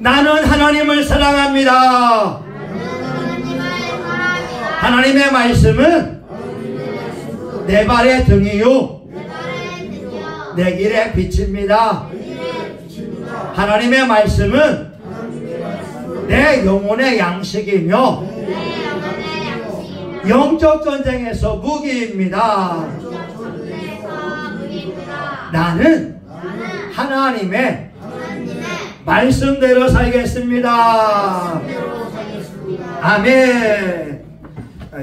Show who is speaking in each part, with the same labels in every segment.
Speaker 1: 나는 하나님을 사랑합니다. 하나님의 말씀은 내 발의 등이요 내 길의 빛입니다. 하나님의 말씀은 내 영혼의 양식이며 영적 전쟁에서 무기입니다. 나는 하나님의 말씀대로 살겠습니다. 아멘.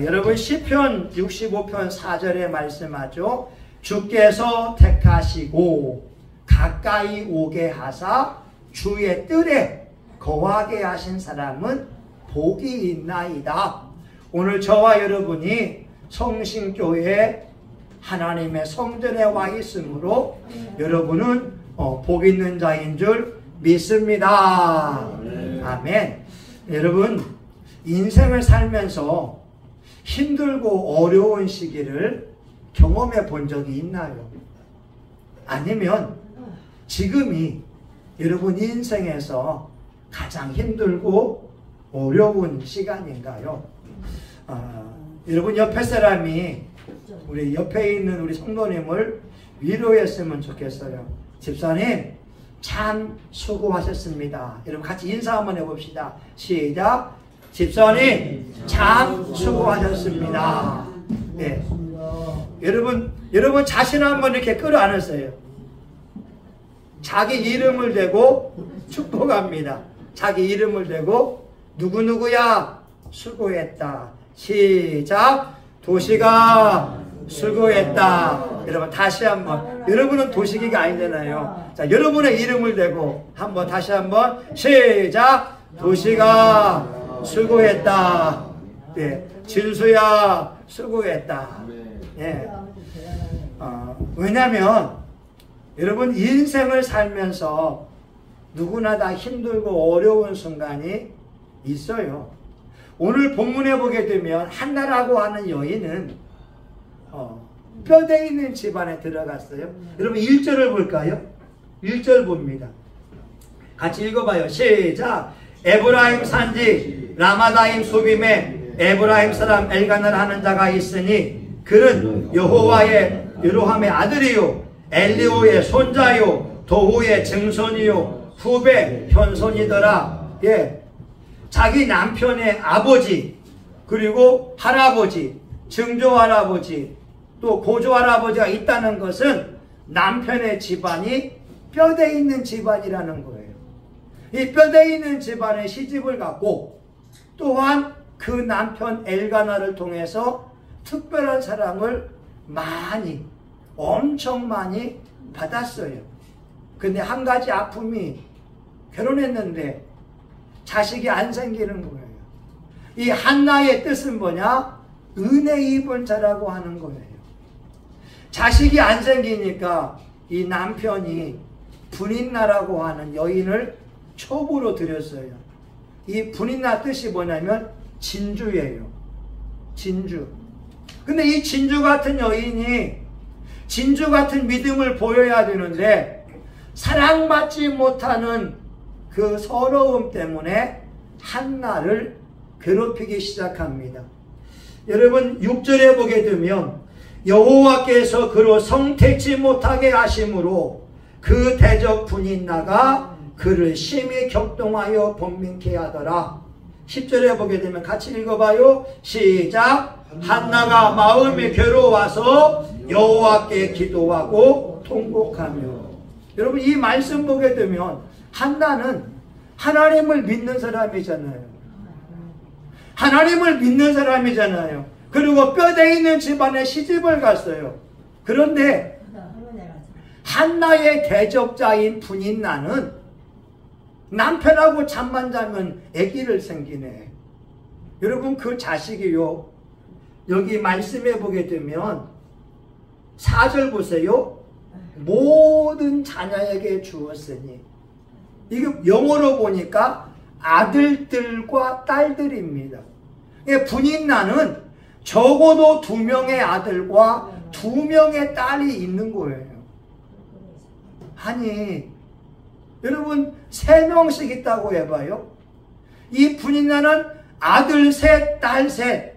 Speaker 1: 여러분 시편 65편 4절에 말씀하죠. 주께서 택하시고 가까이 오게 하사 주의 뜰에 거하게 하신 사람은 복이 있나이다. 오늘 저와 여러분이 성신교회 하나님의 성전에 와 있으므로 여러분은 복 있는 자인 줄 믿습니다. 아멘. 여러분 인생을 살면서 힘들고 어려운 시기를 경험해 본 적이 있나요? 아니면 지금이 여러분 인생에서 가장 힘들고 어려운 시간인가요? 여러분 옆에 사람이 우리 옆에 있는 우리 성도님을 위로했으면 좋겠어요. 집사님 참 수고하셨습니다. 여러분 같이 인사 한번 해봅시다. 시작. 집사님 참 수고하셨습니다. 네. 여러분 자신 한번 이렇게 끌어안으세요. 자기 이름을 대고 축복합니다. 자기 이름을 대고 누구누구야 수고했다. 시작. 도시가 수고했다. 여러분 다시 한번. 여러분은 도시기가 아니잖아요. 자, 여러분의 이름을 대고 한번 다시 한번 시작. 도시가 수고했다. 네. 진수야 수고했다. 예. 왜냐하면 여러분 인생을 살면서 누구나 다 힘들고 어려운 순간이 있어요. 오늘 본문에 보게 되면 한나라고 하는 여인은 뼈대 있는 집안에 들어갔어요. 여러분 1절을 볼까요? 1절 봅니다. 같이 읽어봐요. 시작. 에브라임 산지 라마다임 수빔에 에브라임 사람 엘간을 하는 자가 있으니 그는 여호와의 여로함의 아들이요 엘리오의 손자요 도후의 증손이요 후배 현손이더라. 예. 자기 남편의 아버지 그리고 할아버지 증조할아버지 또 고조할아버지가 있다는 것은 남편의 집안이 뼈대 있는 집안이라는 거예요. 이 뼈대 있는 집안에 시집을 갔고 또한 그 남편 엘가나를 통해서 특별한 사랑을 많이 엄청 많이 받았어요. 근데 한 가지 아픔이 결혼했는데 자식이 안 생기는 거예요. 이 한나의 뜻은 뭐냐? 은혜 입은 자라고 하는 거예요. 자식이 안 생기니까 이 남편이 분인나라고 하는 여인을 촉으로 들였어요. 이 분인나 뜻이 뭐냐면 진주예요. 진주. 근데 이 진주 같은 여인이 진주 같은 믿음을 보여야 되는데 사랑받지 못하는 그 서러움 때문에 한나를 괴롭히기 시작합니다. 여러분 6절에 보게 되면 여호와께서 그로 성택지 못하게 하심으로 그 대적 분인나가 그를 심히 격동하여 번민케 하더라. 10절에 보게 되면 같이 읽어봐요. 시작. 한나가 마음이 괴로워서 여호와께 기도하고 통곡하며. 여러분 이 말씀 보게 되면 한나는 하나님을 믿는 사람이잖아요. 하나님을 믿는 사람이잖아요. 그리고 뼈대 있는 집안에 시집을 갔어요. 그런데 한나의 대적자인 분인나는 남편하고 잠만 자면 아기를 생기네. 여러분 그 자식이요. 여기 말씀해 보게 되면 4절 보세요. 모든 자녀에게 주었으니. 이게 영어로 보니까 아들들과 딸들입니다. 분인나는 적어도 2명의 아들과 2명의 딸이 있는 거예요. 아니 여러분 3명씩 있다고 해봐요. 이 분인나는 아들 셋, 딸 셋,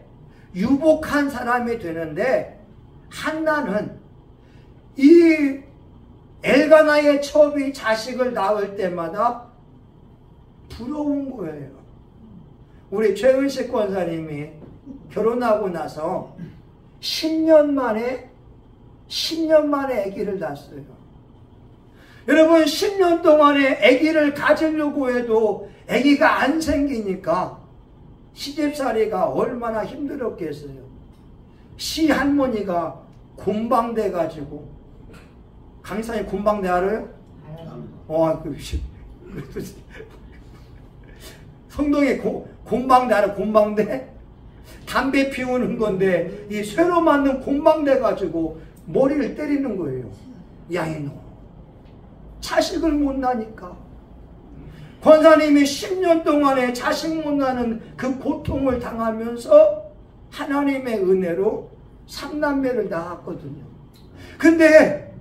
Speaker 1: 유복한 사람이 되는데 한나는 이 엘가나의 첩이 자식을 낳을 때마다 부러운 거예요. 우리 최은식 권사님이 결혼하고 나서 10년 만에 아기를 낳았어요. 여러분 10년 동안에 아기를 가지려고 해도 아기가 안 생기니까 시집살이가 얼마나 힘들었겠어요. 시할머니가 곰방대 가지고, 강의사님 곰방대 알아요? 성동에 곰방대 알아? 곰방대? 담배 피우는 건데 이 쇠로 만든 곰방대 가지고 머리를 때리는 거예요. 야이노 자식을 못 낳으니까. 권사님이 10년 동안에 자식 못 낳는 그 고통을 당하면서 하나님의 은혜로 3남매를 낳았거든요. 근데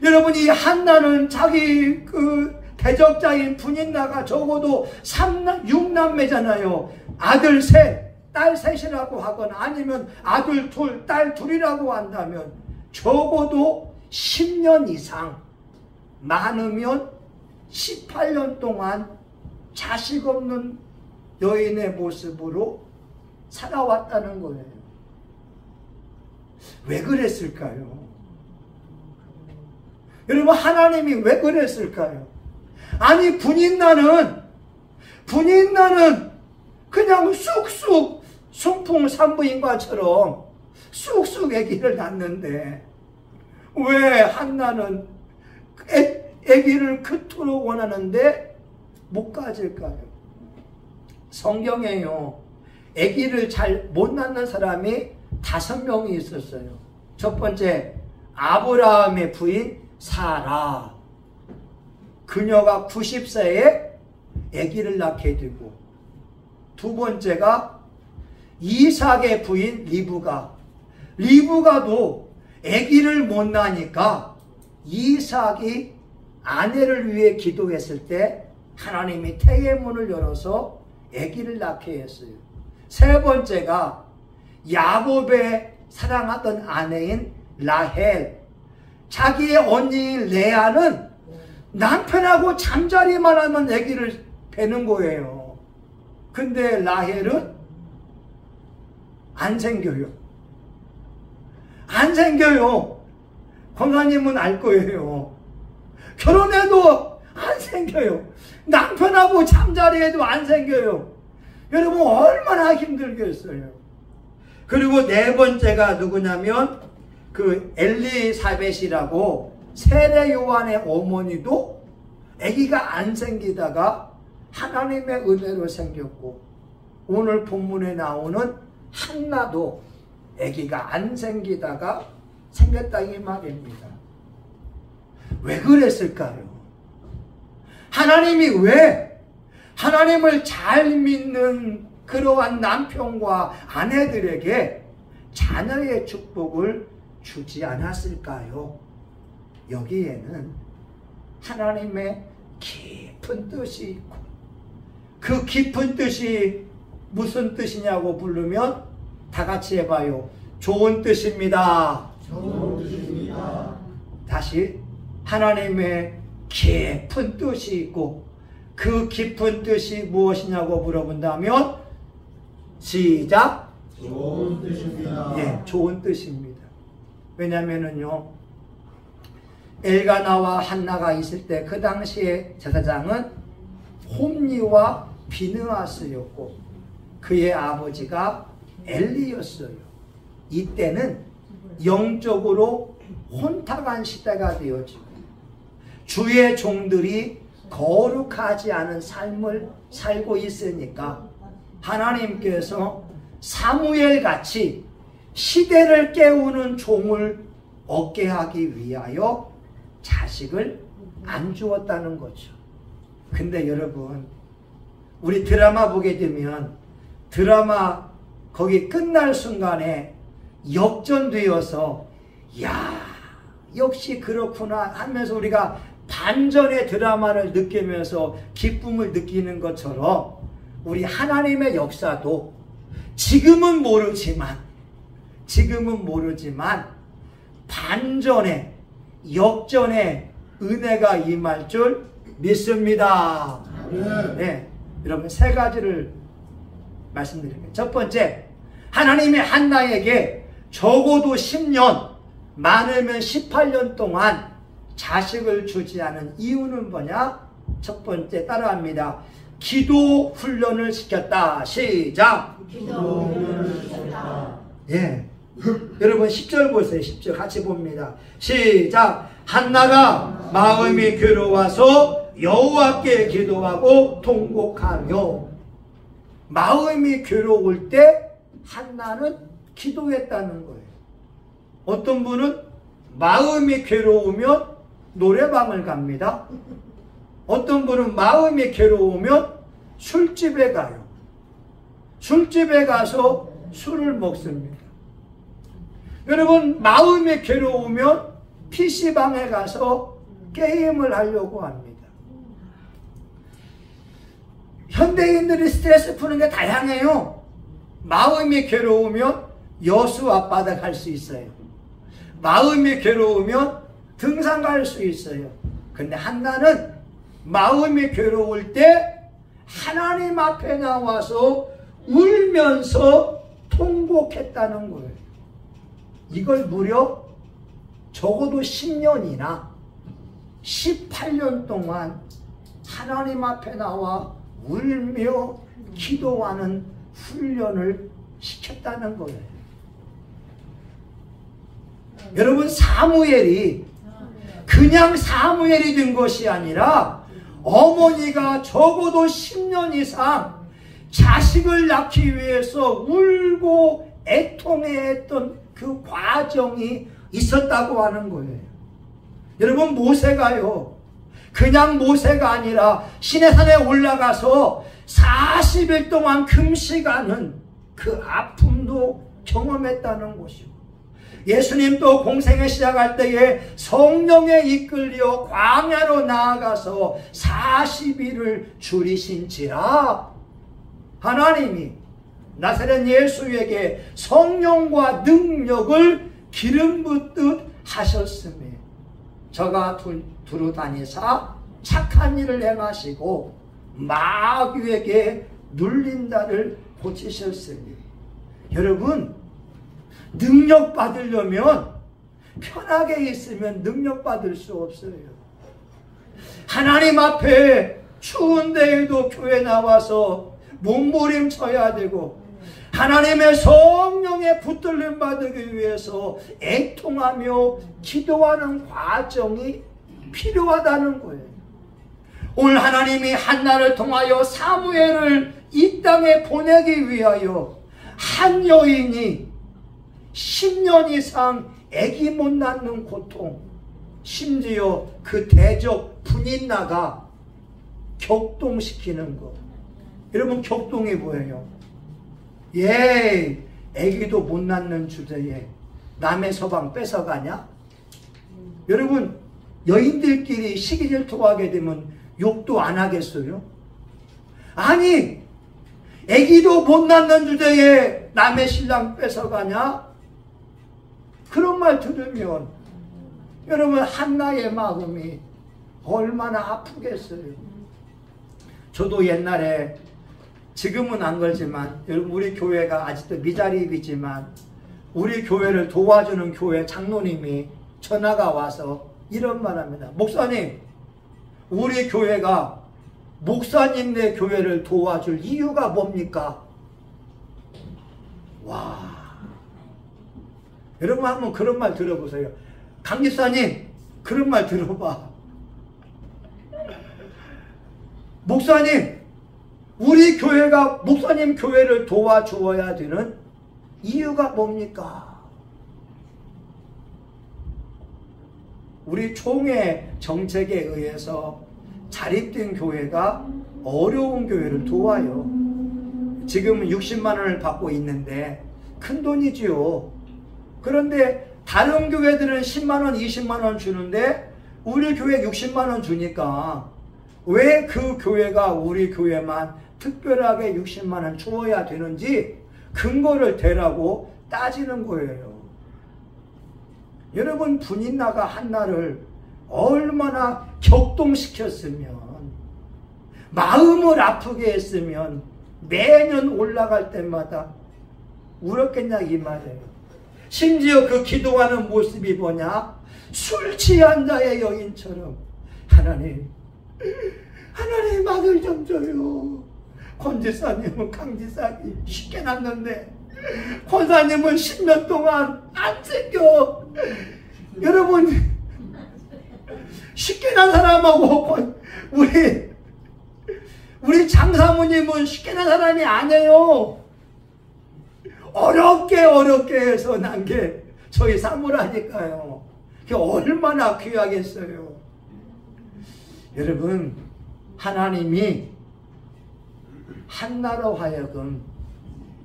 Speaker 1: 여러분 이 한나는 자기 그 대적자인 분인나가 적어도 6남매잖아요. 아들 셋, 딸 셋이라고 하거나 아니면 아들 둘, 딸 둘이라고 한다면 적어도 10년 이상, 많으면 18년 동안 자식 없는 여인의 모습으로 살아왔다는 거예요. 왜 그랬을까요? 여러분 하나님이 왜 그랬을까요? 아니 분인나는 그냥 쑥쑥 순풍산부인과처럼 쑥쑥 아기를 낳는데 왜 한나는 아기를 그토록 원하는데 못 가질까요? 성경에요, 아기를 잘 못 낳는 사람이 5명이 있었어요. 첫 번째 아브라함의 부인 사라, 그녀가 90세에 아기를 낳게 되고, 두 번째가 이삭의 부인 리브가도 아기를 못 낳으니까 이삭이 아내를 위해 기도했을 때 하나님이 태의 문을 열어서 아기를 낳게 했어요. 세 번째가 야곱의 사랑하던 아내인 라헬, 자기의 언니인 레아는 남편하고 잠자리만 하면 아기를 배는 거예요. 근데 라헬은 안 생겨요. 권사님은 알 거예요. 결혼해도 안 생겨요. 남편하고 잠자리에도 안 생겨요. 여러분 얼마나 힘들겠어요. 그리고 네 번째가 누구냐면 그 엘리사벳이라고 세례 요한의 어머니도 아기가 안 생기다가 하나님의 은혜로 생겼고, 오늘 본문에 나오는 한나도 아기가 안 생기다가 생겼다 이 말입니다. 왜 그랬을까요? 하나님이 왜 하나님을 잘 믿는 그러한 남편과 아내들에게 자녀의 축복을 주지 않았을까요? 여기에는 하나님의 깊은 뜻이 있고, 그 깊은 뜻이 무슨 뜻이냐고 부르면 다 같이 해봐요. 좋은 뜻입니다.
Speaker 2: 좋은 뜻입니다.
Speaker 1: 다시, 하나님의 깊은 뜻이 있고, 그 깊은 뜻이 무엇이냐고 물어본다면 시작.
Speaker 2: 좋은 뜻입니다.
Speaker 1: 예, 좋은 뜻입니다. 왜냐면은요, 엘가나와 한나가 있을 때 그 당시에 제사장은 홈리와 비느하스였고 그의 아버지가 엘리였어요. 이때는 영적으로 혼탁한 시대가 되어지고 주의 종들이 거룩하지 않은 삶을 살고 있으니까 하나님께서 사무엘같이 시대를 깨우는 종을 얻게 하기 위하여 자식을 안 주었다는 거죠. 근데 여러분, 우리 드라마 보게 되면 드라마 거기 끝날 순간에 역전되어서 야, 역시 그렇구나 하면서 우리가 반전의 드라마를 느끼면서 기쁨을 느끼는 것처럼 우리 하나님의 역사도 지금은 모르지만 반전의 역전의 은혜가 임할 줄 믿습니다. 네, 여러분 세 가지를 말씀드립니다. 첫 번째, 하나님이 한나에게 적어도 10년, 많으면 18년 동안 자식을 주지 않은 이유는 뭐냐? 첫 번째, 따라합니다. 기도 훈련을 시켰다. 시작.
Speaker 2: 기도 훈련을 시켰다.
Speaker 1: 예. 여러분 10절 보세요. 10절 같이 봅니다. 시작. 한나가 마음이 괴로워서 여호와께 기도하고 통곡하며. 마음이 괴로울 때 한나는 기도했다는 거예요. 어떤 분은 마음이 괴로우면 노래방을 갑니다. 어떤 분은 마음이 괴로우면 술집에 가요. 술집에 가서 술을 먹습니다. 여러분 마음이 괴로우면 PC방에 가서 게임을 하려고 합니다. 현대인들이 스트레스 푸는 게 다양해요. 마음이 괴로우면 여수 앞바다 갈 수 있어요. 마음이 괴로우면 등산 갈 수 있어요. 근데 한나는 마음이 괴로울 때 하나님 앞에 나와서 울면서 통곡했다는 거예요. 이걸 무려 적어도 10년이나 18년 동안 하나님 앞에 나와 울며 기도하는 훈련을 시켰다는 거예요. 여러분 사무엘이 그냥 사무엘이 된 것이 아니라 어머니가 적어도 10년 이상 자식을 낳기 위해서 울고 애통해했던 그 과정이 있었다고 하는 거예요. 여러분 모세가요, 그냥 모세가 아니라 시내산에 올라가서 40일 동안 금식하는 그 아픔도 경험했다는 것이고, 예수님도 공생을 시작할 때에 성령에 이끌려 광야로 나아가서 40일을 줄이신지라 하나님이 나사렛 예수에게 성령과 능력을 기름 붓듯 하셨으며 저가 두루 다니사 착한 일을 행하시고 마귀에게 눌린 자를 고치셨으니. 여러분 능력 받으려면 편하게 있으면 능력 받을 수 없어요. 하나님 앞에 추운 데에도 교회 나와서 몸부림쳐야 되고 하나님의 성령에 붙들림 받기 위해서 애통하며 기도하는 과정이 필요하다는 거예요. 오늘 하나님이 한나를 통하여 사무엘을 이 땅에 보내기 위하여 한 여인이 10년 이상 아기 못 낳는 고통, 심지어 그 대적 분인나가 격동시키는 것. 여러분 격동이 뭐예요? 예, 아기도 못 낳는 주제에 남의 서방 뺏어가냐? 여러분 여인들끼리 시기질투하게 되면 욕도 안 하겠어요? 아니, 아기도 못 낳는 주제에 남의 신랑 뺏어가냐? 그런 말 들으면 여러분 한나의 마음이 얼마나 아프겠어요. 저도 옛날에, 지금은 안 그러지만 여러분 우리 교회가 아직도 미자립이지만 우리 교회를 도와주는 교회 장로님이 전화가 와서 이런 말 합니다. 목사님, 우리 교회가 목사님네 교회를 도와줄 이유가 뭡니까? 와, 여러분 한번 그런 말 들어보세요. 강 집사님 그런 말 들어봐. 목사님, 우리 교회가 목사님 교회를 도와주어야 되는 이유가 뭡니까? 우리 총회 정책에 의해서 자립된 교회가 어려운 교회를 도와요. 지금은 60만 원을 받고 있는데 큰 돈이지요. 그런데 다른 교회들은 10만 원, 20만 원 주는데 우리 교회 60만 원 주니까 왜 그 교회가 우리 교회만 특별하게 60만 원 주어야 되는지 근거를 대라고 따지는 거예요. 여러분, 분인나가 한나를 얼마나 격동시켰으면, 마음을 아프게 했으면 매년 올라갈 때마다 울었겠냐 이 말이에요. 심지어 그 기도하는 모습이 뭐냐? 술 취한 자의 여인처럼 하나님 아들 좀 줘요. 권지사님은 강지사기 쉽게 났는데 권사님은 10년 동안 안 생겨. 여러분, 쉽게 난 사람하고 우리 장사모님은 쉽게 난 사람이 아니에요. 어렵게 해서 난 게 저희 사모라니까요. 그게 얼마나 귀하겠어요. 여러분, 하나님이 한나로 하여금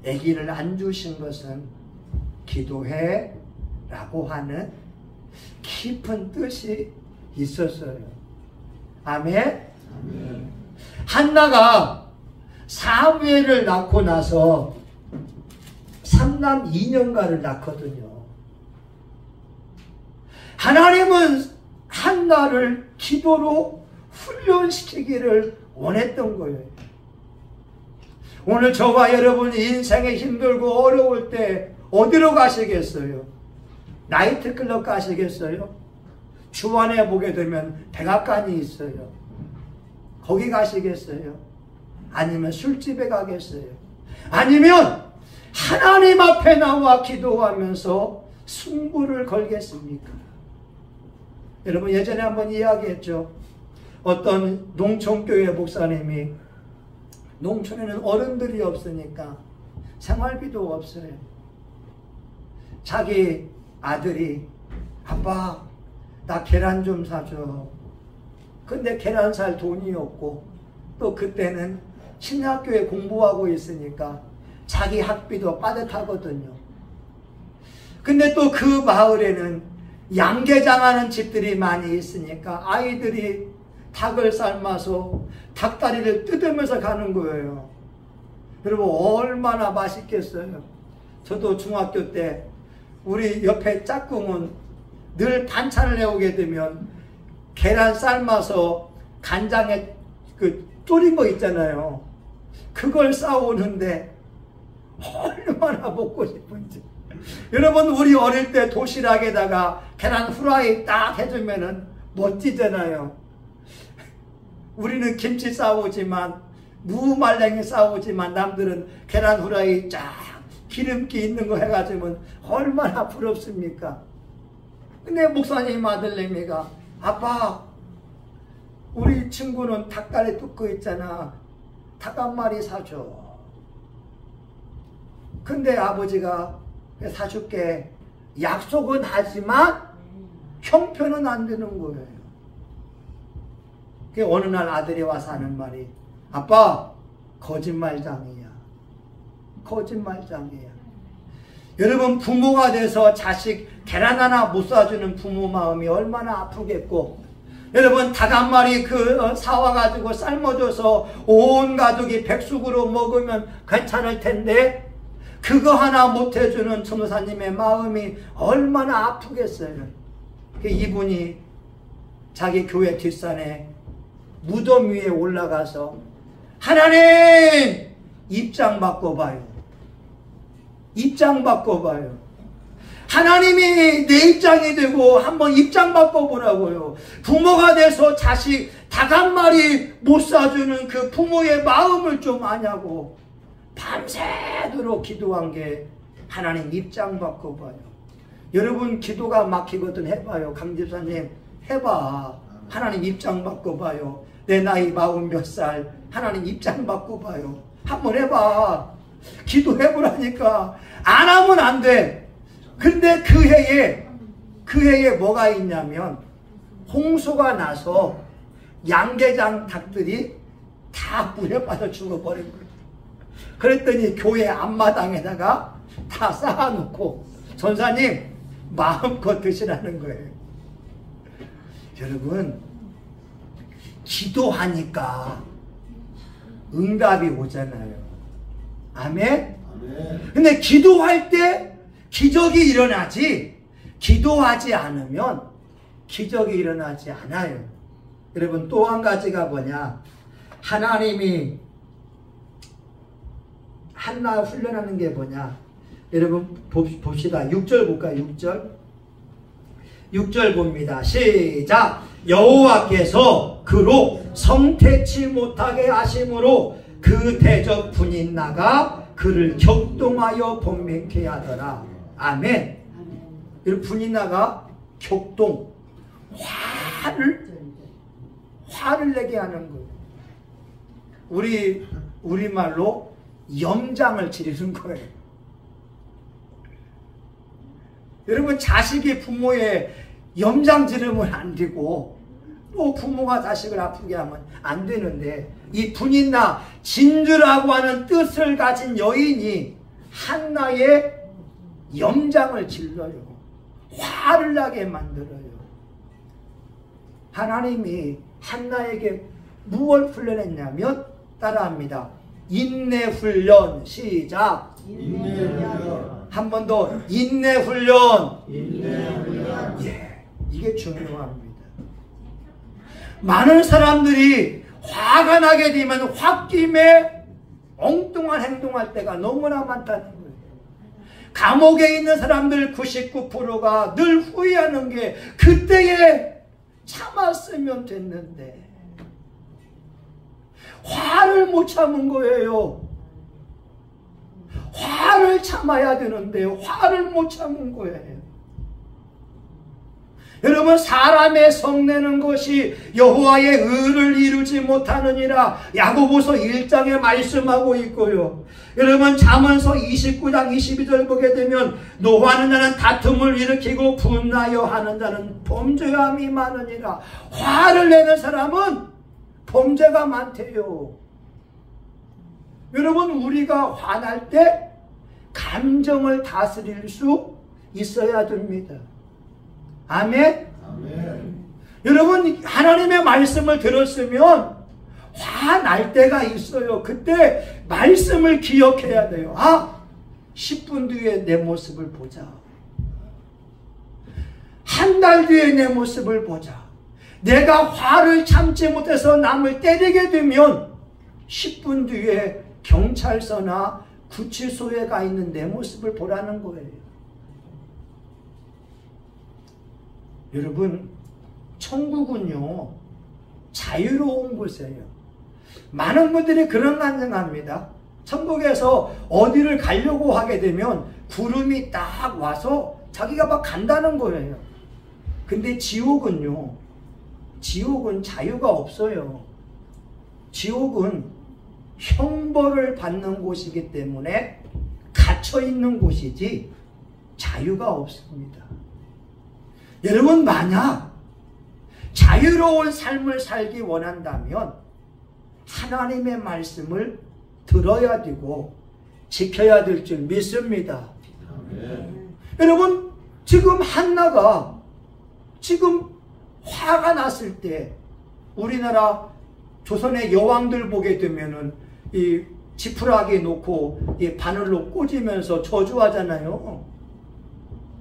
Speaker 1: 아기를 안 주신 것은 기도해 라고 하는 깊은 뜻이 있었어요. 아멘? 한나가 사무엘을 낳고 나서 3남 2년가를 낳거든요. 하나님은 한나를 기도로 훈련시키기를 원했던 거예요. 오늘 저와 여러분이 인생에 힘들고 어려울 때 어디로 가시겠어요? 나이트클럽 가시겠어요? 주안에 보게 되면 백악관이 있어요. 거기 가시겠어요? 아니면 술집에 가겠어요? 아니면 하나님 앞에 나와 기도하면서 승부를 걸겠습니까? 여러분, 예전에 한번 이야기했죠. 어떤 농촌교회 목사님이, 농촌에는 어른들이 없으니까 생활비도 없어요. 자기 아들이 아빠 나 계란 좀 사줘. 근데 계란 살 돈이 없고 또 그때는 신학교에 공부하고 있으니까 자기 학비도 빠듯하거든요. 근데 또 그 마을에는 양계장하는 집들이 많이 있으니까 아이들이 닭을 삶아서 닭다리를 뜯으면서 가는 거예요. 여러분, 얼마나 맛있겠어요. 저도 중학교 때 우리 옆에 짝꿍은 늘 반찬을 해오게 되면 계란 삶아서 간장에 졸인 거 있잖아요. 그걸 싸오는데 얼마나 먹고 싶은지. 여러분, 우리 어릴 때 도시락에다가 계란 후라이 딱 해주면은 멋지잖아요. 우리는 김치 싸오지만, 무말랭이 싸오지만, 남들은 계란 후라이 쫙 기름기 있는 거 해가지고 얼마나 부럽습니까? 근데 목사님 아들내미가 아빠, 우리 친구는 닭다리 뜯고 있잖아. 닭 한 마리 사줘. 근데 아버지가 사줄게. 약속은 하지만 형편은 안 되는 거예요. 어느 날 아들이 와서 하는 말이, 아빠, 거짓말장이야. 거짓말장이야. 여러분, 부모가 돼서 자식 계란 하나 못 사주는 부모 마음이 얼마나 아프겠고, 여러분, 닭 한 마리 사와가지고 삶아줘서 온 가족이 백숙으로 먹으면 괜찮을 텐데 그거 하나 못 해주는 전도사님의 마음이 얼마나 아프겠어요. 이분이 자기 교회 뒷산에 무덤 위에 올라가서 하나님 입장 바꿔봐요. 입장 바꿔봐요. 하나님이 내 입장이 되고 한번 입장 바꿔보라고요. 부모가 돼서 자식 닭 한 마리 못 사주는 그 부모의 마음을 좀 아냐고 밤새도록 기도한 게 하나님 입장 바꿔봐요. 여러분, 기도가 막히거든 해봐요. 강집사님 해봐. 하나님 입장 바꿔봐요. 내 나이 40 몇 살 하나님 입장 바꿔봐요. 한번 해봐. 기도해보라니까. 안 하면 안 돼. 근데 그 해에 뭐가 있냐면 홍수가 나서 양계장 닭들이 다 물에 빠져 죽어버린 거예요. 그랬더니 교회 앞마당에다가 다 쌓아놓고 전사님 마음껏 드시라는 거예요. 여러분, 기도하니까 응답이 오잖아요. 아멘? 근데 기도할 때 기적이 일어나지, 기도하지 않으면 기적이 일어나지 않아요. 여러분, 또 한 가지가 뭐냐? 하나님이 한나 훈련하는 게 뭐냐? 여러분 봅시다. 6절 볼까요? 6절 봅니다. 시작. 여호와께서 그로 성태치 못하게 하심으로 그 대적 분인 나가 그를 격동하여 번민케 하더라. 아멘. 여러분, 분인 나가 격동, 화를 내게 하는 거예요. 우리말로 염장을 지르는 거예요. 여러분, 자식이 부모의 염장 지르면 안 되고, 또 부모가 자식을 아프게 하면 안 되는데, 이 분인나, 진주라고 하는 뜻을 가진 여인이 한나의 염장을 질러요. 화를 나게 만들어요. 하나님이 한나에게 무엇을 훈련했냐면, 따라합니다. 인내 훈련. 시작.
Speaker 2: 인내 훈련.
Speaker 1: 한 번 더. 인내 훈련.
Speaker 2: 인내 훈련.
Speaker 1: 예, 이게 중요합니다. 많은 사람들이 화가 나게 되면 홧김에 엉뚱한 행동할 때가 너무나 많다는 거예요. 감옥에 있는 사람들 99%가 늘 후회하는 게 그때에 참았으면 됐는데 화를 못 참은 거예요. 화를 참아야 되는데 화를 못 참은 거예요. 여러분, 사람의 성내는 것이 여호와의 의를 이루지 못하느니라 야고보서 1장에 말씀하고 있고요. 여러분, 잠언서 29장 22절 보게 되면 노하는 자는 다툼을 일으키고 분하여 하는 자는 범죄함이 많으니라. 화를 내는 사람은 범죄가 많대요. 여러분, 우리가 화날 때 감정을 다스릴 수 있어야 됩니다. 아멘?
Speaker 2: 아멘.
Speaker 1: 여러분, 하나님의 말씀을 들었으면 화날 때가 있어요. 그때 말씀을 기억해야 돼요. 10분 뒤에 내 모습을 보자. 한 달 뒤에 내 모습을 보자. 내가 화를 참지 못해서 남을 때리게 되면 10분 뒤에 경찰서나 구치소에 가 있는 내 모습을 보라는 거예요. 여러분, 천국은요, 자유로운 곳이에요. 많은 분들이 그런 간증합니다. 천국에서 어디를 가려고 하게 되면 구름이 딱 와서 자기가 막 간다는 거예요. 근데 지옥은 자유가 없어요. 지옥은 형벌을 받는 곳이기 때문에 갇혀 있는 곳이지 자유가 없습니다. 여러분, 만약 자유로운 삶을 살기 원한다면 하나님의 말씀을 들어야 되고 지켜야 될 줄 믿습니다.
Speaker 2: 아멘.
Speaker 1: 여러분, 지금 한나가 지금 화가 났을 때 우리나라 조선의 여왕들 보게 되면은 이 지푸라기 놓고 이 바늘로 꽂으면서 저주하잖아요.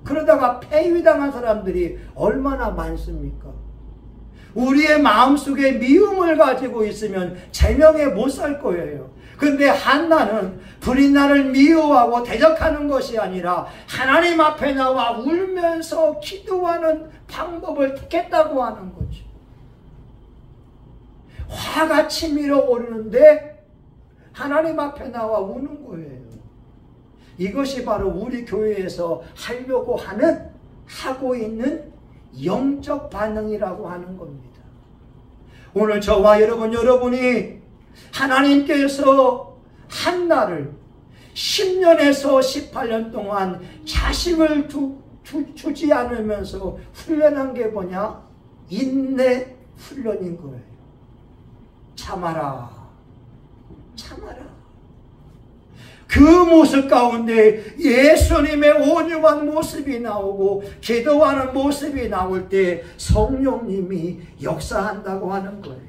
Speaker 1: 그러다가 폐위당한 사람들이 얼마나 많습니까? 우리의 마음속에 미움을 가지고 있으면 제명에 못 살 거예요. 그런데 한나는 불인 나를 미워하고 대적하는 것이 아니라 하나님 앞에 나와 울면서 기도하는 방법을 택했다고 하는 거죠. 화가 치밀어 오르는데 하나님 앞에 나와 우는 거예요. 이것이 바로 우리 교회에서 하고 있는 영적 반응이라고 하는 겁니다. 오늘 저와 여러분이 하나님께서 한나를 10년에서 18년 동안 자식을 주지 않으면서 훈련한 게 뭐냐? 인내 훈련인 거예요. 참아라. 그 모습 가운데 예수님의 온유한 모습이 나오고 기도하는 모습이 나올 때 성령님이 역사한다고 하는 거예요.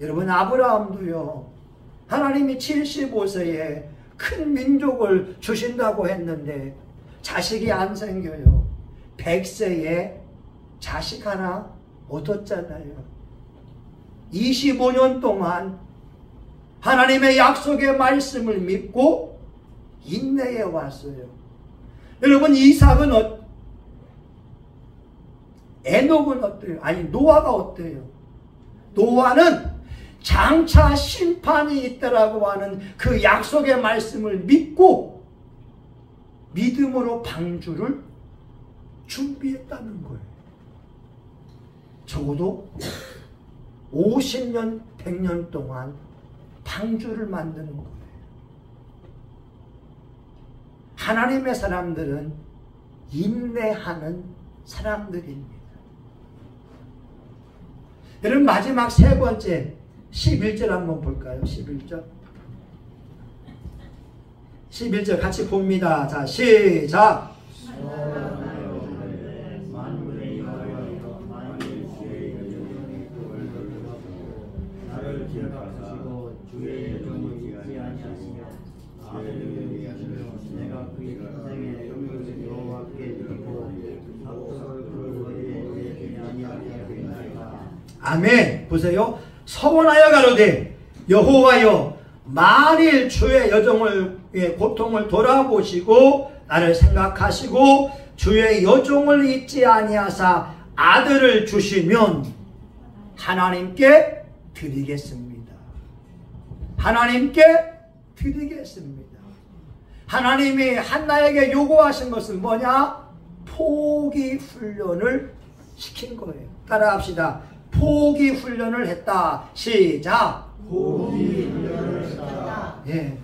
Speaker 1: 여러분, 아브라함도요, 하나님이 75세에 큰 민족을 주신다고 했는데 자식이 안 생겨요. 100세에 자식 하나 얻었잖아요. 25년 동안 하나님의 약속의 말씀을 믿고 인내해 왔어요. 여러분, 이삭은 에녹은 어때요? 아니, 노아가 어때요? 노아는 장차 심판이 있다라고 하는 그 약속의 말씀을 믿고 믿음으로 방주를 준비했다는 거예요. 적어도 50년, 100년 동안 방주를 만드는 거예요. 하나님의 사람들은 인내하는 사람들입니다. 여러분, 마지막 세 번째 11절 한번 볼까요? 11절. 11절 같이 봅니다. 자, 시작. 아멘. 보세요. 서원하여 가로되 여호와여, 만일 주의 여종을 고통을 돌아보시고 나를 생각하시고 주의 여종을 잊지 아니하사 아들을 주시면 하나님께 드리겠습니다. 하나님께 드리겠습니다. 하나님이 한나에게 요구하신 것은 뭐냐? 포기 훈련을 시킨 거예요. 따라합시다. 포기 훈련을 했다. 시작.
Speaker 2: 포기 훈련을 했다.
Speaker 1: 예.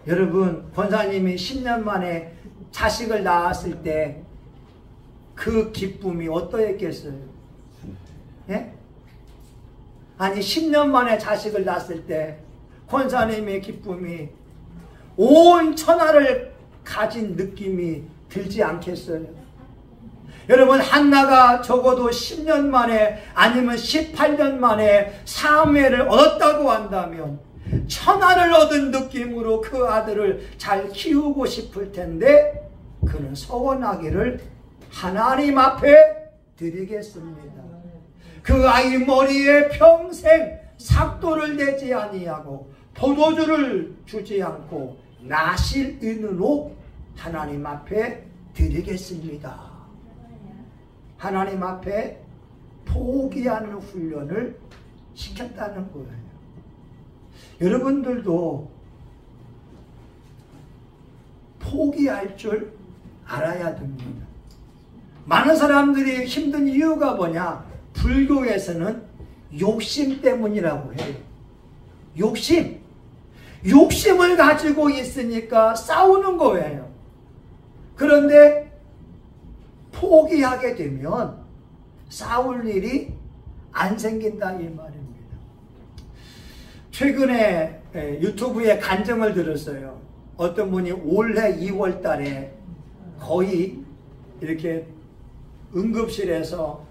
Speaker 1: 여러분, 권사님이 10년 만에 자식을 낳았을 때 그 기쁨이 어떠했겠어요? 예? 아니, 10년 만에 자식을 낳았을 때 권사님의 기쁨이 온 천하를 가진 느낌이 들지 않겠어요? 여러분, 한나가 적어도 10년 만에 아니면 18년 만에 사무엘을 얻었다고 한다면 천하를 얻은 느낌으로 그 아들을 잘 키우고 싶을 텐데 그는 서원하기를 하나님 앞에 드리겠습니다. 그 아이 머리에 평생 삭도를 내지 아니하고 포도주를 주지 않고 나실 은으로 하나님 앞에 드리겠습니다. 하나님 앞에 포기하는 훈련을 시켰다는 거예요. 여러분들도 포기할 줄 알아야 됩니다. 많은 사람들이 힘든 이유가 뭐냐? 불교에서는 욕심 때문이라고 해요. 욕심을 가지고 있으니까 싸우는 거예요. 그런데 포기하게 되면 싸울 일이 안 생긴다 이 말입니다. 최근에 유튜브에 간증을 들었어요. 어떤 분이 올해 2월 달에 거의 이렇게 응급실에서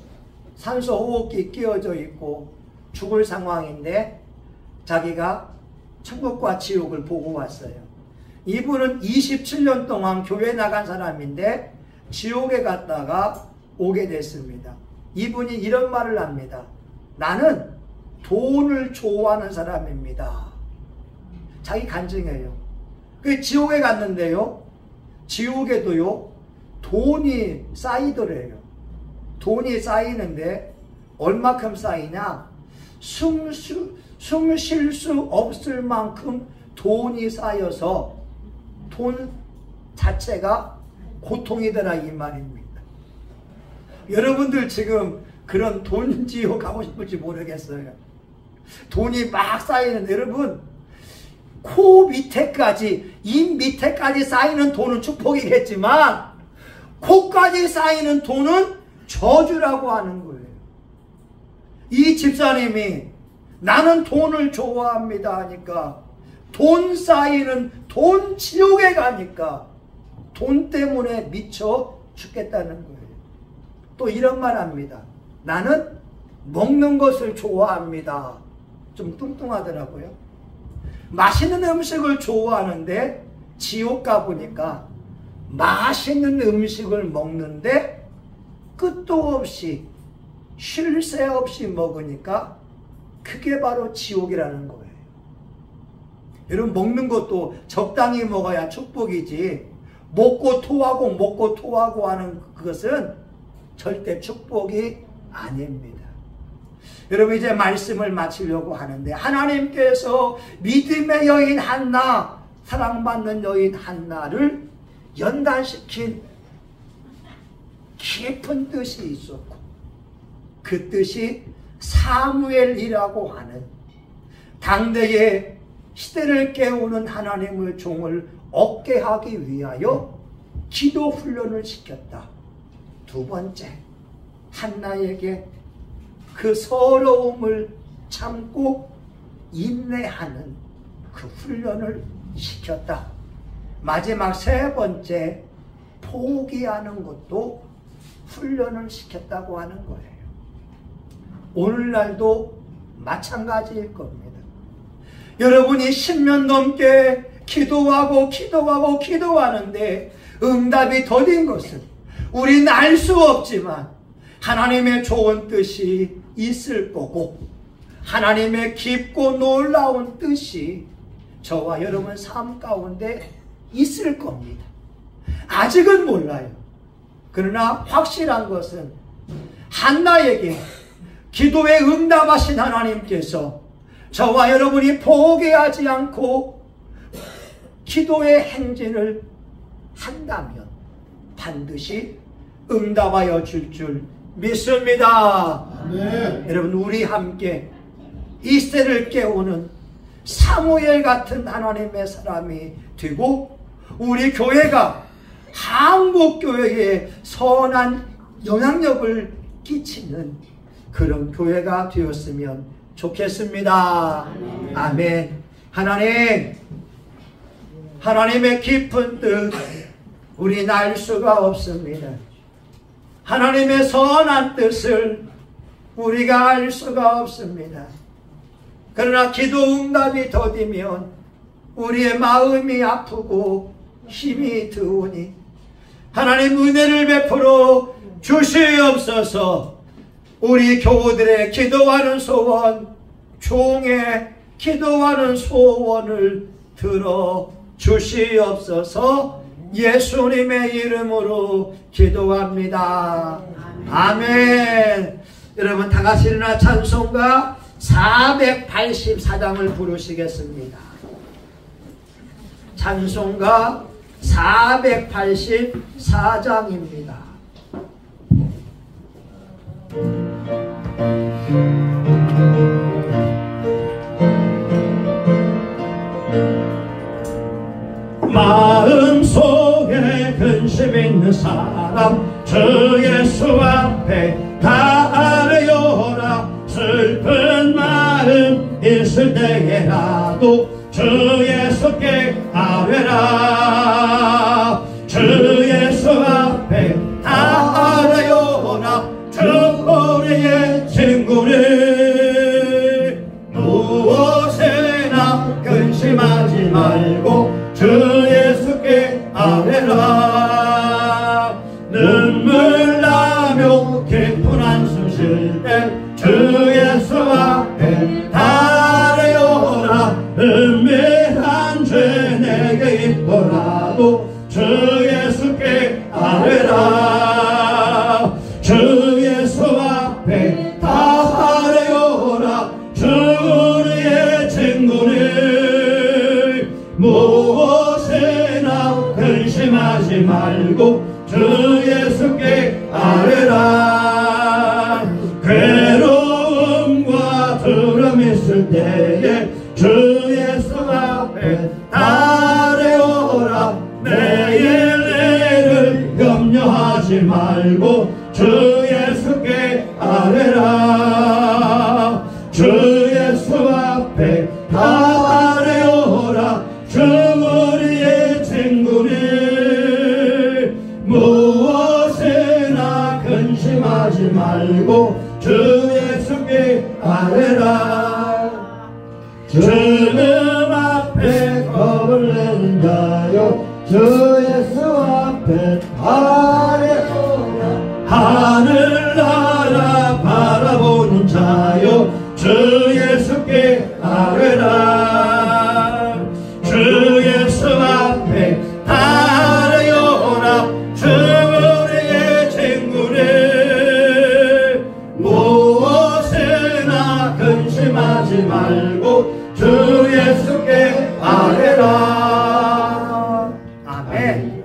Speaker 1: 산소호흡기 끼워져 있고 죽을 상황인데 자기가 천국과 지옥을 보고 왔어요. 이분은 27년 동안 교회 나간 사람인데 지옥에 갔다가 오게 됐습니다. 이분이 이런 말을 합니다. 나는 돈을 좋아하는 사람입니다. 자기 간증해요. 그 지옥에 갔는데요, 지옥에도요 돈이 쌓이더래요. 돈이 쌓이는데 얼마큼 쌓이냐? 숨 쉴 수 없을 만큼 돈이 쌓여서 돈 자체가 고통이더라 이 말입니다. 여러분들 지금 그런 돈 지옥 가고 싶을지 모르겠어요. 돈이 막 쌓이는, 여러분 코 밑에까지, 입 밑에까지 쌓이는 돈은 축복이겠지만 코까지 쌓이는 돈은 저주라고 하는 거예요. 이 집사님이 나는 돈을 좋아합니다 하니까 돈 쌓이는 돈 지옥에 가니까 돈 때문에 미쳐 죽겠다는 거예요. 또 이런 말 합니다. 나는 먹는 것을 좋아합니다. 좀 뚱뚱하더라고요. 맛있는 음식을 좋아하는데 지옥 가보니까 맛있는 음식을 먹는데 끝도 없이 쉴 새 없이 먹으니까 그게 바로 지옥이라는 거예요. 여러분, 먹는 것도 적당히 먹어야 축복이지, 먹고 토하고 하는 그것은 절대 축복이 아닙니다. 여러분, 이제 말씀을 마치려고 하는데, 하나님께서 믿음의 여인 한나, 사랑받는 여인 한나를 연단시킨 깊은 뜻이 있었고, 그 뜻이 사무엘이라고 하는 당대의 시대를 깨우는 하나님의 종을 얻게 하기 위하여 기도 훈련을 시켰다. 두 번째, 한나에게 그 서러움을 참고 인내하는 그 훈련을 시켰다. 마지막 세 번째, 포기하는 것도 훈련을 시켰다고 하는 거예요. 오늘날도 마찬가지일 겁니다. 여러분이 10년 넘게 기도하는데 응답이 더딘 것은 우리는 알 수 없지만 하나님의 좋은 뜻이 있을 거고, 하나님의 깊고 놀라운 뜻이 저와 여러분 삶 가운데 있을 겁니다. 아직은 몰라요. 그러나 확실한 것은 한나에게 기도에 응답하신 하나님께서 저와 여러분이 포기하지 않고 기도의 행진을 한다면 반드시 응답하여 줄 줄 믿습니다.
Speaker 2: 네.
Speaker 1: 여러분, 우리 함께 이 시대를 깨우는 사무엘 같은 하나님의 사람이 되고, 우리 교회가 한국교회에 선한 영향력을 끼치는 그런 교회가 되었으면 좋겠습니다. 아멘. 하나님의 깊은 뜻 우리는 알 수가 없습니다. 하나님의 선한 뜻을 우리가 알 수가 없습니다. 그러나 기도 응답이 더디면 우리의 마음이 아프고 힘이 드우니 하나님 은혜를 베풀어 주시옵소서. 우리 교우들의 기도하는 소원, 종의 기도하는 소원을 들어 주시옵소서. 예수님의 이름으로 기도합니다. 아멘. 여러분, 다 같이 일어나 찬송가 484장을 부르시겠습니다. 찬송가 484장입니다. 마음속에 근심 있는 사람 주 예수 앞에 다 아뢰어라. 슬픈 마음 있을 때에라도 주 예수께 아뢰라. 주 예수 앞에 다 아뢰어라. 주 우리의 친구를 무엇에나 근심하지 말고 주 예수께 아뢰라. 눈물 나며 깊은 한숨 쉴 때 주 예수 앞에 아뢰어라. 은밀한 죄 내게 있더라도 주 예수께 아뢰라. 주 예수 앞에 다 아뢰어라. 주 우리의 친구를 무엇에나 근심하지 말고 주 예수께 아뢰라. 괴로움과 두려움 있을 때에 주 예수 앞에 아뢰어라. 내일 염려하지 말고 주 예수께 아뢰라. 주 예수 앞에 아뢰어라.
Speaker 3: 주님 앞에 겁을 낸 자요 주 예수 앞에 아뢰오라 하늘나라 바라보는 자요 주 예수께 아뢰라 주 예수 앞에 아뢰오라 주 우리의 친구네 무엇에나 근심하지 말고 주 예수께 아뢰라.
Speaker 1: 아멘.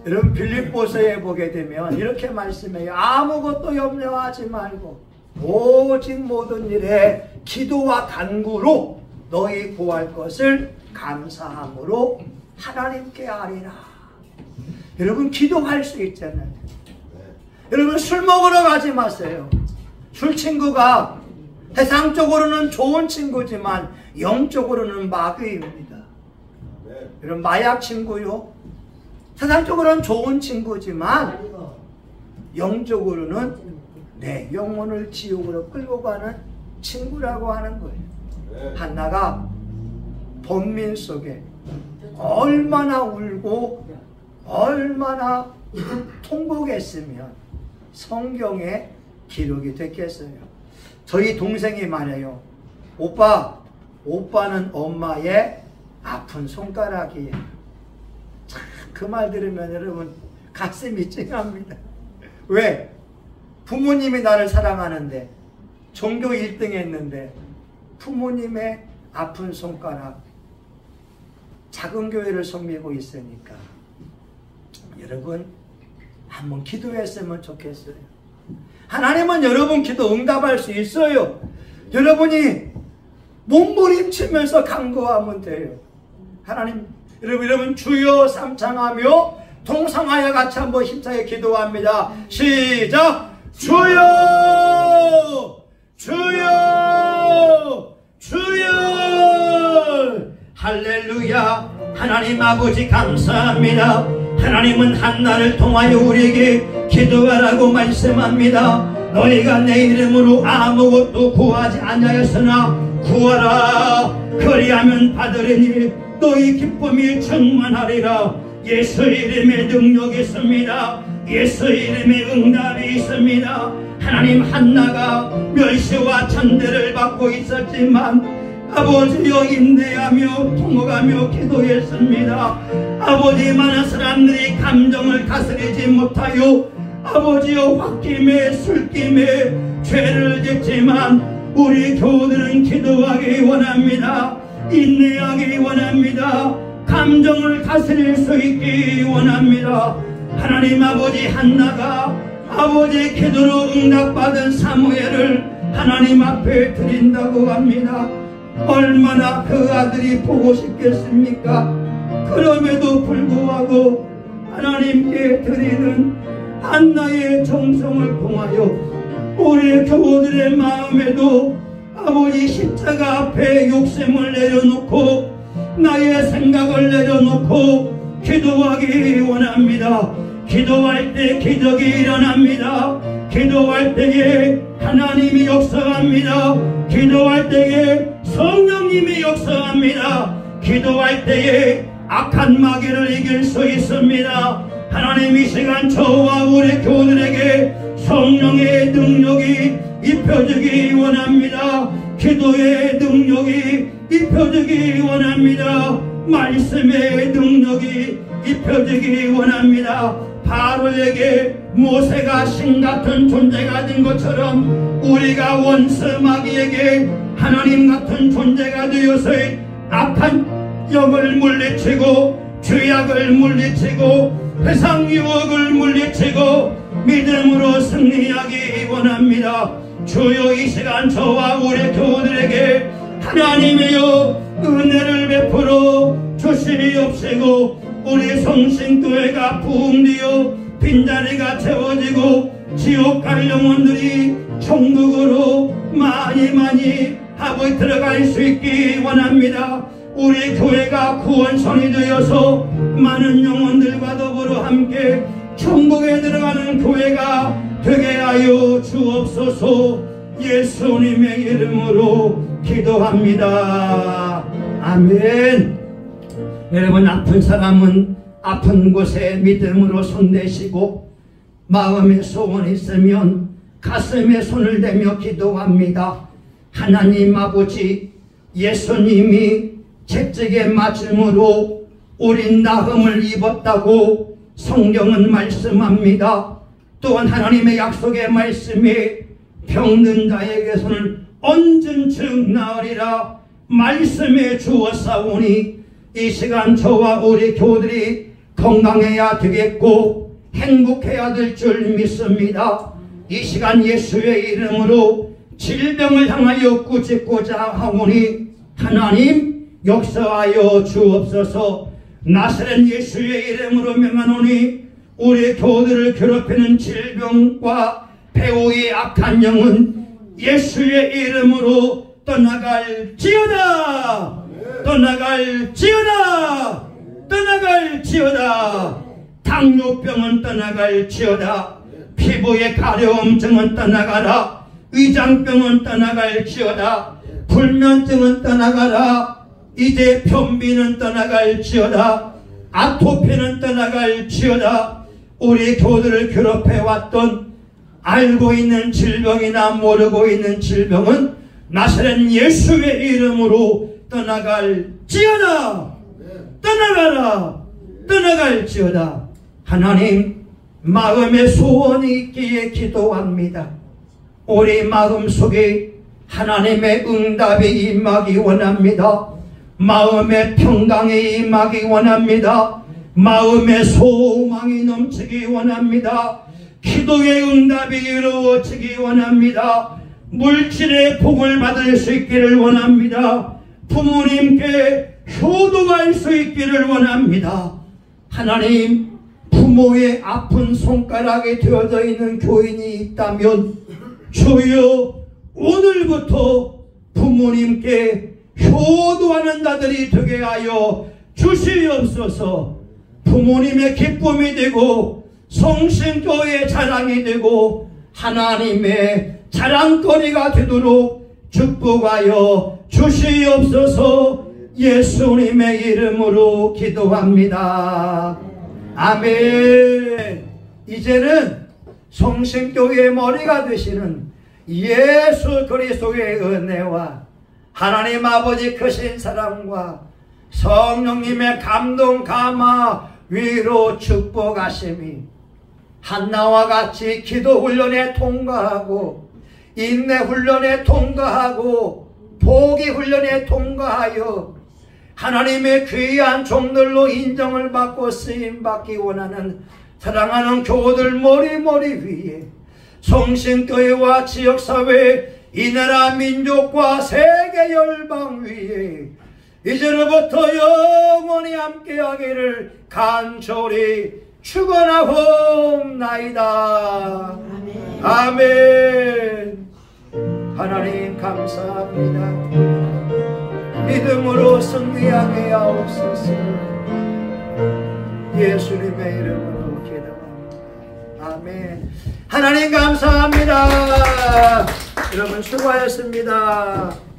Speaker 1: 여러분 빌립보서에 보게 되면 이렇게 말씀해요. 아무것도 염려하지 말고 오직 모든 일에 기도와 간구로 너희 구할 것을 감사함으로 하나님께 아뢰라. 여러분 기도할 수 있잖아요. 여러분 술 먹으러 가지 마세요. 술 친구가 세상적으로는 좋은 친구지만 영적으로는 마귀입니다. 여러분 마약 친구요, 세상적으로는 좋은 친구지만 영적으로는 내 영혼을 지옥으로 끌고 가는 친구라고 하는 거예요. 한나가 번민 속에 얼마나 울고 얼마나 통곡했으면 성경에 기록이 됐겠어요. 저희 동생이 말해요. 오빠는 엄마의 아픈 손가락이에요. 참 그 말 들으면 여러분 가슴이 찡합니다. 왜? 부모님이 나를 사랑하는데 전교 1등 했는데 부모님의 아픈 손가락, 작은 교회를 섬기고 있으니까 여러분 한번 기도했으면 좋겠어요. 하나님은 여러분 기도 응답할 수 있어요. 여러분이 몸부림치면서 간구하면 돼요. 하나님, 여러분 주여 삼창하며 동성하여 같이 한번 힘차게 기도합니다. 시작! 주여! 주여! 주여! 할렐루야! 하나님 아버지 감사합니다. 하나님은 한나를 통하여 우리에게 기도하라고 말씀합니다. 너희가 내 이름으로 아무것도 구하지 아니하였으나 구하라. 그리하면 받으리니 너희 기쁨이 충만하리라. 예수 이름의 능력이 있습니다. 예수 이름의 응답이 있습니다. 하나님 한나가 멸시와 천대를 받고 있었지만 아버지여 인내하며 통곡하며 기도했습니다. 아버지 많은 사람들이 감정을 다스리지 못하여 아버지여 홧김에 술김에 죄를 짓지만 우리 교우들은 기도하기 원합니다. 인내하기 원합니다. 감정을 다스릴 수 있기 원합니다. 하나님 아버지 한나가 아버지의 기도로 응답받은 사무엘을 하나님 앞에 드린다고 합니다. 얼마나 그 아들이 보고 싶겠습니까? 그럼에도 불구하고 하나님께 드리는 한나의 정성을 통하여 우리 교우들의 마음에도 아버지 십자가 앞에 욕심을 내려놓고 나의 생각을 내려놓고 기도하기 원합니다. 기도할 때 기적이 일어납니다. 기도할 때에 하나님이 역사합니다. 기도할 때에 성령님이 역사합니다. 기도할 때에 악한 마귀를 이길 수 있습니다. 하나님 이 시간 저와 우리 교우들에게 성령의 능력이 입혀지기 원합니다. 기도의 능력이 입혀지기 원합니다. 말씀의 능력이 입혀지기 원합니다. 바로에게 모세가 신같은 존재가 된 것처럼 우리가 원수 마귀에게 하나님 같은 존재가 되어서 악한 영을 물리치고 죄악을 물리치고 세상 유혹을 물리치고 믿음으로 승리하기 원합니다. 주여 이 시간 저와 우리 교우들에게 하나님이여 은혜를 베풀어 주시옵시고 우리 성신교회가 부흥되어 빈자리가 채워지고 지옥 갈 영혼들이 천국으로 많이 하고 들어갈 수 있기 원합니다. 우리 교회가 구원선이 되어서 많은 영혼들과 더불어 함께 천국에 들어가는 교회가 되게 하여 주옵소서. 예수님의 이름으로 기도합니다. 아멘. 여러분, 아픈 사람은 아픈 곳에 믿음으로 손대시고 마음에 소원이 있으면 가슴에 손을 대며 기도합니다. 하나님 아버지, 예수님이 채찍에 맞음으로 우린 나음을 입었다고 성경은 말씀합니다. 또한 하나님의 약속의 말씀이 병든 자에게서는 언젠즉 나으리라 말씀해 주었사오니 이 시간 저와 우리 교우들이 건강해야 되겠고 행복해야 될 줄 믿습니다. 이 시간 예수의 이름으로 질병을 향하여 꾸짖고자 하오니 하나님 역사하여 주옵소서. 나사렛 예수의 이름으로 명하노니 우리 교우들을 괴롭히는 질병과 배우의 악한 영은 예수의 이름으로 떠나갈지어다. 떠나갈지어다. 떠나갈지어다. 당뇨병은 떠나갈지어다. 피부의 가려움증은 떠나가라. 위장병은 떠나갈지어다. 불면증은 떠나가라. 이제 변비는 떠나갈지어다. 아토피는 떠나갈지어다. 우리 교우들을 괴롭혀왔던 알고 있는 질병이나 모르고 있는 질병은 나사렛 예수의 이름으로 떠나갈지어다. 떠나가라. 떠나갈지어다. 하나님, 마음에 소원이 있기에 기도합니다. 우리 마음속에 하나님의 응답이 임하기 원합니다. 마음의 평강이 임하기 원합니다. 마음의 소망이 넘치기 원합니다. 기도의 응답이 이루어지기 원합니다. 물질의 복을 받을 수 있기를 원합니다. 부모님께 효도할 수 있기를 원합니다. 하나님, 부모의 아픈 손가락에 되어져 있는 교인이 있다면 주여 오늘부터 부모님께 효도하는 자들이 되게 하여 주시옵소서. 부모님의 기쁨이 되고 성신교의 자랑이 되고 하나님의 자랑거리가 되도록 축복하여 주시옵소서. 예수님의 이름으로 기도합니다. 아멘. 이제는 성신교회의 머리가 되시는 예수 그리스도의 은혜와 하나님 아버지 크신 사랑과 성령님의 감동 감화 위로 축복하심이 한나와 같이 기도 훈련에 통과하고 인내 훈련에 통과하고 포기 훈련에 통과하여 하나님의 귀한 종들로 인정을 받고 쓰임받기 원하는 사랑하는 교우들 머리 위에 성신교회와 지역사회 이 나라 민족과 세계 열방 위에 이제로부터 영원히 함께하기를 간절히 축원하옵나이다. 아멘. 하나님 감사합니다. 믿음으로 승리하게 하옵소서. 예수님의 이름으로 기도합니다. 아멘. 하나님 감사합니다. 여러분 수고하셨습니다.